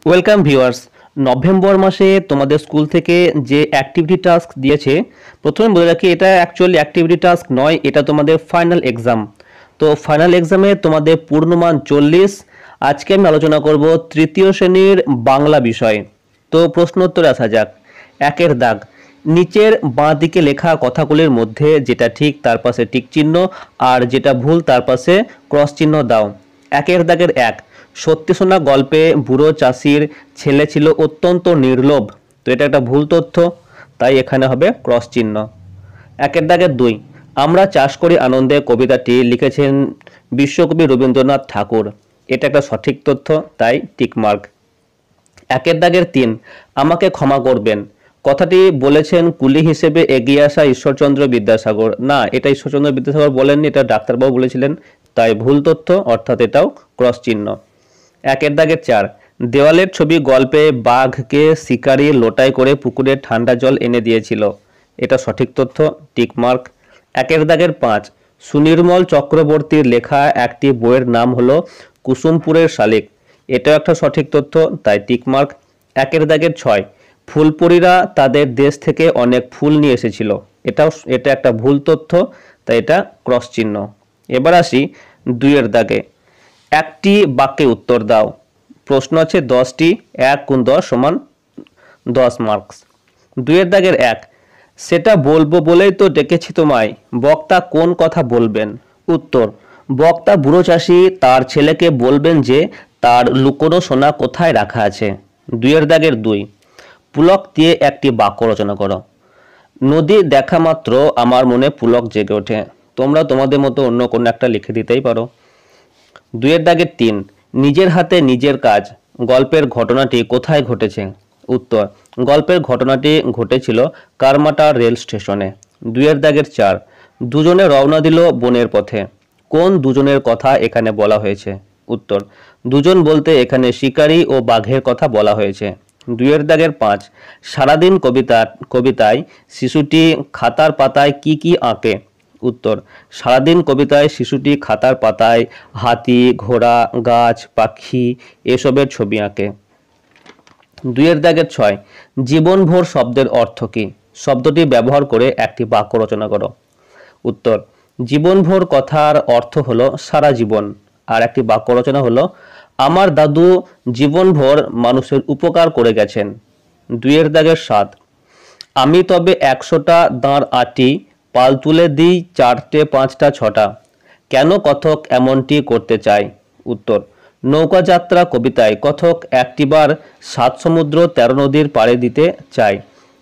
Welcome viewers. November মাসে তোমাদের school থেকে যে অ্যাক্টিভিটি টাস্ক দিয়েছে, প্রথমে বলে রাখি এটা অ্যাকচুয়ালি অ্যাক্টিভিটি টাস্ক নয়, এটা তোমাদের ফাইনাল এক্সাম। তো ফাইনাল এক্সামে তোমাদের পূর্ণমান 40। আজকে আমি আলোচনা করব তৃতীয় শ্রেণীর বাংলা বিষয়। তো প্রশ্ন উত্তরে আসা যাক। একের দাগ, নিচের বাঁ দিকে লেখা কথাগুলির মধ্যে যেটা ঠিক তার পাশে টিক চিহ্ন আর যেটা ভুল তার পাশে ক্রস চিহ্ন দাও। একের দাগের এক, সত্যি শোনা গল্পে বুড়ো চাষির ছেলে ছিল অত্যন্ত নির্লোভ। তো এটা একটা ভুল তথ্য, তাই এখানে হবে ক্রস চিহ্ন। একের দাগের দুই, আমরা চাষ করি আনন্দে কবিতাটি লিখেছেন বিশ্বকবি রবীন্দ্রনাথ ঠাকুর। এটা একটা সঠিক তথ্য, তাই টিকমার্ক। একের দাগের তিন, আমাকে ক্ষমা করবেন কথাটি বলেছেন কুলি হিসেবে এগিয়ে আসা ঈশ্বরচন্দ্র বিদ্যাসাগর। না, এটা ঈশ্বরচন্দ্র বিদ্যাসাগর বলেননি, এটা ডাক্তারবাবু বলেছিলেন, তাই ভুল তথ্য, অর্থাৎ এটাও ক্রস চিহ্ন। একের দাগের চার, দেওয়ালের ছবি গল্পে বাঘকে শিকারি লোটাই করে পুকুরে ঠান্ডা জল এনে দিয়েছিল। এটা সঠিক তথ্য, টিকমার্ক। একের দাগের পাঁচ, সুনির্মল চক্রবর্তীর লেখা একটি বইয়ের নাম হলো কুসুমপুরের শালিক। এটাও একটা সঠিক তথ্য, তাই টিকমার্ক। একের দাগের ছয়, ফুলপরীরা তাদের দেশ থেকে অনেক ফুল নিয়ে এসেছিল। এটা একটা ভুল তথ্য, তাই এটা ক্রস চিহ্ন। এবার আসি দুইয়ের দাগে, একটি বাক্যে উত্তর দাও। প্রশ্ন আছে 10টি, 1 গুণ 10 সমান 10 মার্কস। দুইয়ের দাগের এক, সেটা বলবো বলেই তো ডেকেছি তোমায়, বক্তা কোন কথা বলবেন? উত্তর, বক্তা বুড়ো চাষি তার ছেলেকে বলবেন যে তার লুকোনো সোনা কোথায় রাখা আছে। দুইয়ের দাগের দুই, পুলক দিয়ে একটি বাক্য রচনা করো। নদী দেখা মাত্র আমার মনে পুলক জেগে ওঠে। তোমরা তোমাদের মতো অন্য কোনো একটা লিখে দিতেই পারো। দুইয়ের দাগের তিন, নিজের হাতে নিজের কাজ গল্পের ঘটনাটি কোথায় ঘটেছে? উত্তর, গল্পের ঘটনাটি ঘটেছিল কারমাটা রেল স্টেশনে। দুইয়ের দাগের চার, দুজনে রওনা দিল বনের পথে। কোন দুজনের কথা এখানে বলা হয়েছে? উত্তর, দুজন বলতে এখানে শিকারী ও বাঘের কথা বলা হয়েছে। দুইয়ের দাগের পাঁচ, সারাদিন কবিতায় শিশুটি খাতার পাতায় কি কি আঁকে? উত্তর, সারাদিন কবিতায় শিশুটি খাতার পাতায় হাতি, ঘোড়া, গাছ, পাখি এসবের ছবি আঁকে। দুইয়ের দাগের ছয়, জীবনভর শব্দের অর্থ কী? শব্দটি ব্যবহার করে একটি বাক্য রচনা করো। উত্তর, জীবনভর কথার অর্থ হলো সারা জীবন। আর একটি বাক্য রচনা হলো, আমার দাদু জীবনভর মানুষের উপকার করে গেছেন। দুইয়ের দাগের সাত, আমি তবে 100টা দাঁড় আটি, পাল তুলে দিই 4টে 5টা 6টা। কেন কথক এমনটি করতে চায়? উত্তর, নৌকা যাত্রা কবিতায় কথক একটিবার 7 সমুদ্র 13 নদীর পাড়ে দিতে চায়,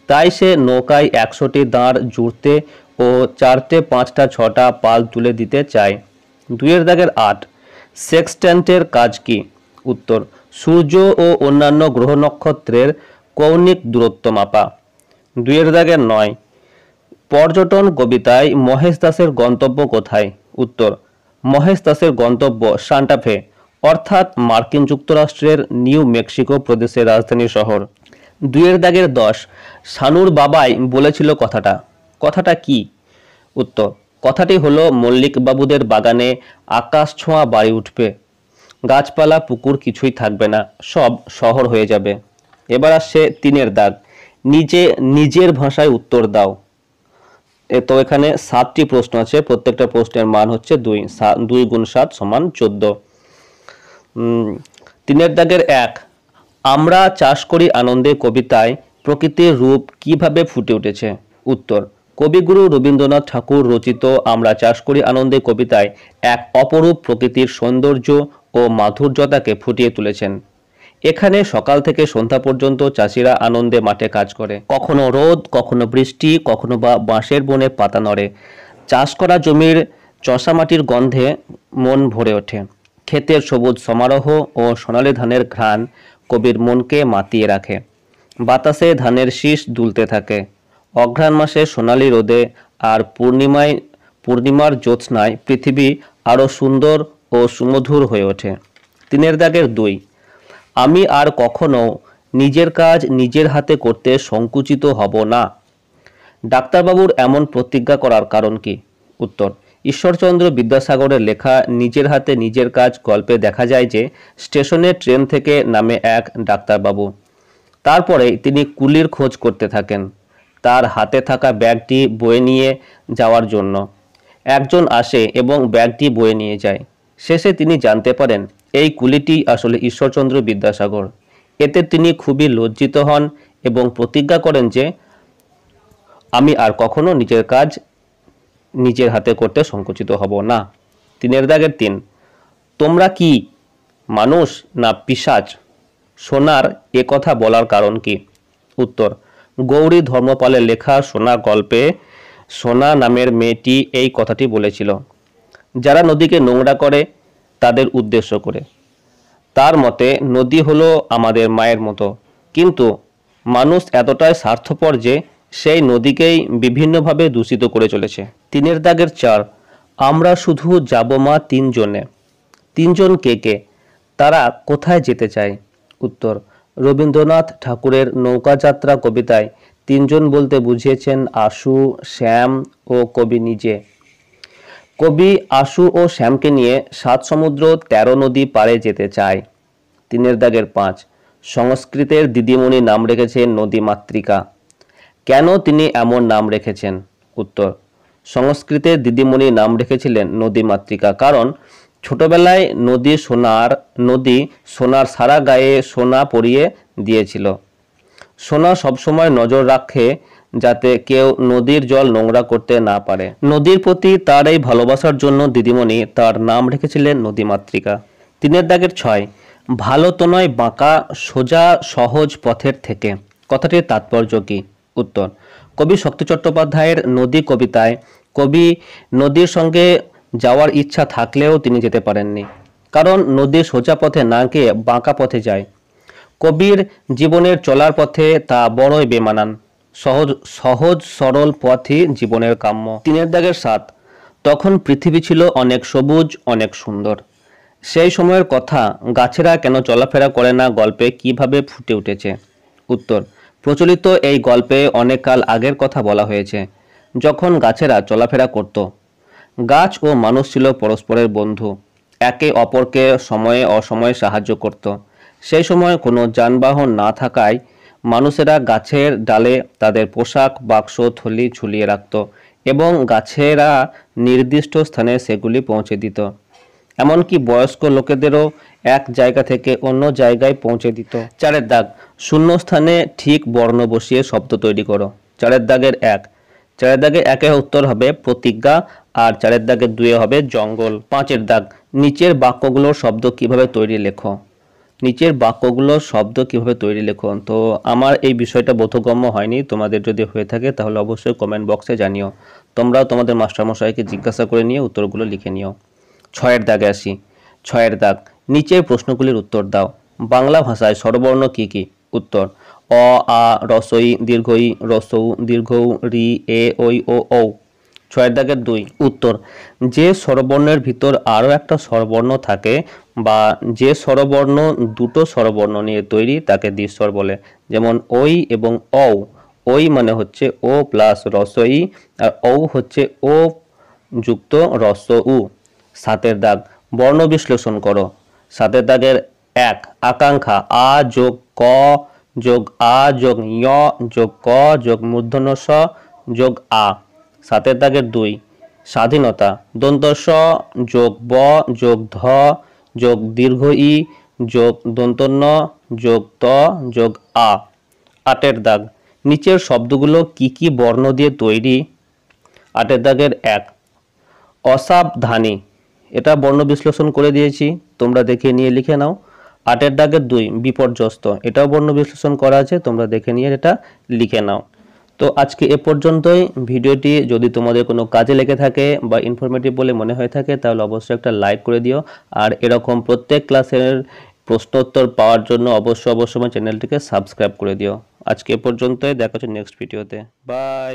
তাই সে নৌকায় 100টি দাঁড় জুড়তে ও 4টে 5টা 6টা পাল তুলে দিতে চায়। দুইয়ের দাগের আট, সেক্সট্যান্টের কাজ কি? উত্তর, সূর্য ও অন্যান্য গ্রহ নক্ষত্রের কৌণিক দূরত্ব মাপা। দুইয়ের দাগের নয়, পর্যটন কবিতায় মহেশ দাসের গন্তব্য কোথায়? উত্তর, মহেশ দাসের গন্তব্য সান্টাফে, অর্থাৎ মার্কিন যুক্তরাষ্ট্রের নিউ মেক্সিকো প্রদেশের রাজধানী শহর। দুইয়ের দাগের 10, শানুর বাবাই বলেছিল কথাটা কি? উত্তর, কথাটি হলো মল্লিক বাবুদের বাগানে আকাশ ছোঁয়া বাড়ি উঠবে, গাছপালা পুকুর কিছুই থাকবে না, সব শহর হয়ে যাবে। এবার আসছে তিনের দাগ, নিজের ভাষায় উত্তর দাও। তো এখানে 7টি প্রশ্ন আছে, প্রত্যেকটা প্রশ্নের মান হচ্ছে 2, 2 গুণ 7 সমান 14। তিনের দাগের এক, আমরা চাষ করি আনন্দে কবিতায় প্রকৃতির রূপ কিভাবে ফুটে উঠেছে? উত্তর, কবিগুরু রবীন্দ্রনাথ ঠাকুর রচিত আমরা চাষ করি আনন্দে কবিতায় এক অপরূপ প্রকৃতির সৌন্দর্য ও মাধুর্যতাকে ফুটিয়ে তুলেছেন। এখানে সকাল থেকে সন্ধ্যা পর্যন্ত চাষিরা আনন্দে মাঠে কাজ করে, কখনো রোদ, কখনো বৃষ্টি, কখনো বা বাঁশের বনে পাতা নড়ে। চাষ করা জমির চষা মাটির গন্ধে মন ভরে ওঠে। ক্ষেতের সবুজ সমারোহ ও সোনালি ধানের ঘ্রাণ কবির মনকে মাতিয়ে রাখে। বাতাসে ধানের শীষ দুলতে থাকে। অঘ্রাণ মাসে সোনালি রোদে আর পূর্ণিমার জ্যোৎস্নায় পৃথিবী আরও সুন্দর ও সুমধুর হয়ে ওঠে। তিনের দাগের 2, আমি আর কখনো নিজের কাজ নিজের হাতে করতে সংকুচিত হব না। ডাক্তারবাবুর এমন প্রতিজ্ঞা করার কারণ কি? উত্তর, ঈশ্বরচন্দ্র বিদ্যাসাগরের লেখা নিজের হাতে নিজের কাজ গল্পে দেখা যায় যে স্টেশনে ট্রেন থেকে নামে এক ডাক্তারবাবু। তারপরে তিনি কুলির খোঁজ করতে থাকেন তার হাতে থাকা ব্যাগটি বয়ে নিয়ে যাওয়ার জন্য। একজন আসে এবং ব্যাগটি বয়ে নিয়ে যায়। শেষে তিনি জানতে পারেন এই কুলিটি আসলে ঈশ্বরচন্দ্র বিদ্যাসাগর। এতে তিনি খুবই লজ্জিত হন এবং প্রতিজ্ঞা করেন যে আমি আর কখনো নিজের কাজ নিজের হাতে করতে সংকুচিত হব না। 3 তোমরা কি মানুষ না পিশাচ? সোনার এ কথা বলার কারণ কি? উত্তর, গৌরী ধর্মপালের লেখা সোনা গল্পে সোনা নামের মেয়েটি এই কথাটি বলেছিল যারা নদীকে নোংরা করে তাদের উদ্দেশ্য করে। তার মতে নদী হলো আমাদের মায়ের মতো, কিন্তু মানুষ এতটাই স্বার্থপর যে সেই নদীকেই বিভিন্নভাবে দূষিত করে চলেছে। 4 আমরা শুধু যাব মা 3 জনে। 3 জন কে কে? তারা কোথায় যেতে চায়? উত্তর, রবীন্দ্রনাথ ঠাকুরের নৌকাযাত্রা কবিতায় 3 জন বলতে বুঝিয়েছেন আশু, শ্যাম ও কবি নিজে। কবি আশু ও শ্যামকে নিয়ে 7 সমুদ্র 13 নদী পাড়ে যেতে চায়। 5 সংস্কৃতের দিদিমণি নাম রেখেছেন নদীমাতৃকা। কেন তিনি এমন নাম রেখেছেন? উত্তর, সংস্কৃতের দিদিমণি নাম রেখেছিলেন নদীমাতৃকা কারণ ছোটবেলায় নদী সোনার সারা গায়ে সোনা পরিয়ে দিয়েছিল। সোনা সবসময় নজর রাখে যাতে কেউ নদীর জল নোংরা করতে না পারে। নদীর প্রতি তার এই ভালোবাসার জন্য দিদিমণি তার নাম রেখেছিলেন নদীমাতৃকা। 6 ভালো তো নয় বাঁকা, সোজা সহজ পথের থেকে কথাটির তাৎপর্য কি? উত্তর, কবি শক্তি চট্টোপাধ্যায়ের নদী কবিতায় কবি নদীর সঙ্গে যাওয়ার ইচ্ছা থাকলেও তিনি যেতে পারেননি, কারণ নদী সোজা পথে না গিয়ে বাঁকা পথে যায়। কবির জীবনের চলার পথে তা বড়ই বেমানান। সহজ সরল পথই জীবনের কাম্য। 7 তখন পৃথিবী ছিল অনেক সবুজ, অনেক সুন্দর। সেই সময়ের কথা গাছেরা কেন চলাফেরা করে না গল্পে কিভাবে ফুটে উঠেছে? উত্তর, প্রচলিত এই গল্পে অনেক কাল আগের কথা বলা হয়েছে, যখন গাছেরা চলাফেরা করত। গাছ ও মানুষ ছিল পরস্পরের বন্ধু, একে অপরকে সময়ে অসময়ে সাহায্য করত। সেই সময় কোনো যানবাহন না থাকায় মানুষেরা গাছের ডালে তাদের পোশাক, বাক্স, থলি ঝুলিয়ে রাখত এবং গাছেরা নির্দিষ্ট স্থানে সেগুলি পৌঁছে দিত। এমনকি বয়স্ক লোকেদেরও এক জায়গা থেকে অন্য জায়গায় পৌঁছে দিত। 4 শূন্য স্থানে ঠিক বর্ণ বসিয়ে শব্দ তৈরি করো। 1 4 উত্তর হবে প্রতিজ্ঞা, আর 2 হবে জঙ্গল। 5 নিচের বাক্যগুলোর শব্দ কিভাবে তৈরি লেখো। নিচের বাক্যগুলোর শব্দ কিভাবে তৈরি লেখো। তো আমার এই বিষয়টা বোধগম্য হয়নি, তোমাদের যদি হয়ে থাকে তাহলে অবশ্যই কমেন্ট বক্সে জানিও। তোমরাও তোমাদের মাস্টারমশাইকে জিজ্ঞাসা করে নিয়ে উত্তরগুলো লিখে নিও। 6 আসি। 6 নিচের প্রশ্নগুলির উত্তর দাও। বাংলা ভাষায় স্বরবর্ণ কি কি? উত্তর, অ, আ, রসই, দীর্ঘই, রসৌ, দীর্ঘৌ, রি, এ, ওই ও ঔ। 6 উত্তর, যে স্বরবর্ণের ভিতর আরও একটা স্বরবর্ণ থাকে বা যে স্বরবর্ণ দুটো স্বরবর্ণ নিয়ে তৈরি তাকে দ্বিস্বর বলে। যেমন ওই এবং ঔ। ওই মানে হচ্ছে ও প্লাস রসই, আর ঔ হচ্ছে ও যুক্ত রস উ। 7 বর্ণ বিশ্লেষণ করো। 7 আকাঙ্ক্ষা আ যোগ ক যোগ আ যোগ ঞ যোগ ক যোগ মূর্ধন্য স যোগ আ। 7 স্বাধীনতা দন্ত স যোগ ব যোগ ধ যোগ দীর্ঘ ই যোগ দন্ত ন যোগ ত যোগ আ। 8 নিচের শব্দগুলো কি কি বর্ণ দিয়ে তৈরি? 8 অসাবধানী, এটা বর্ণ বিশ্লেষণ করে দিয়েছি, তোমরা দেখে নিয়ে লিখে নাও। 8 বিপর্যস্ত, এটাও বর্ণ বিশ্লেষণ করা আছে, তোমরা দেখে নিয়ে এটা লিখে নাও। তো আজকে এ পর্যন্তই। ভিডিওটি যদি তোমাদের কোনো কাজে লেগে থাকে বা ইনফরমেটিভ বলে মনে হয়ে থাকে তাহলে অবশ্যই একটা লাইক করে দিও, আর এরকম প্রত্যেক ক্লাসের প্রশ্নোত্তর পাওয়ার জন্য অবশ্যই আমার চ্যানেলটিকে সাবস্ক্রাইব করে দিও। আজকে এ পর্যন্তই, দেখা হচ্ছে নেক্সট ভিডিওতে। বাই।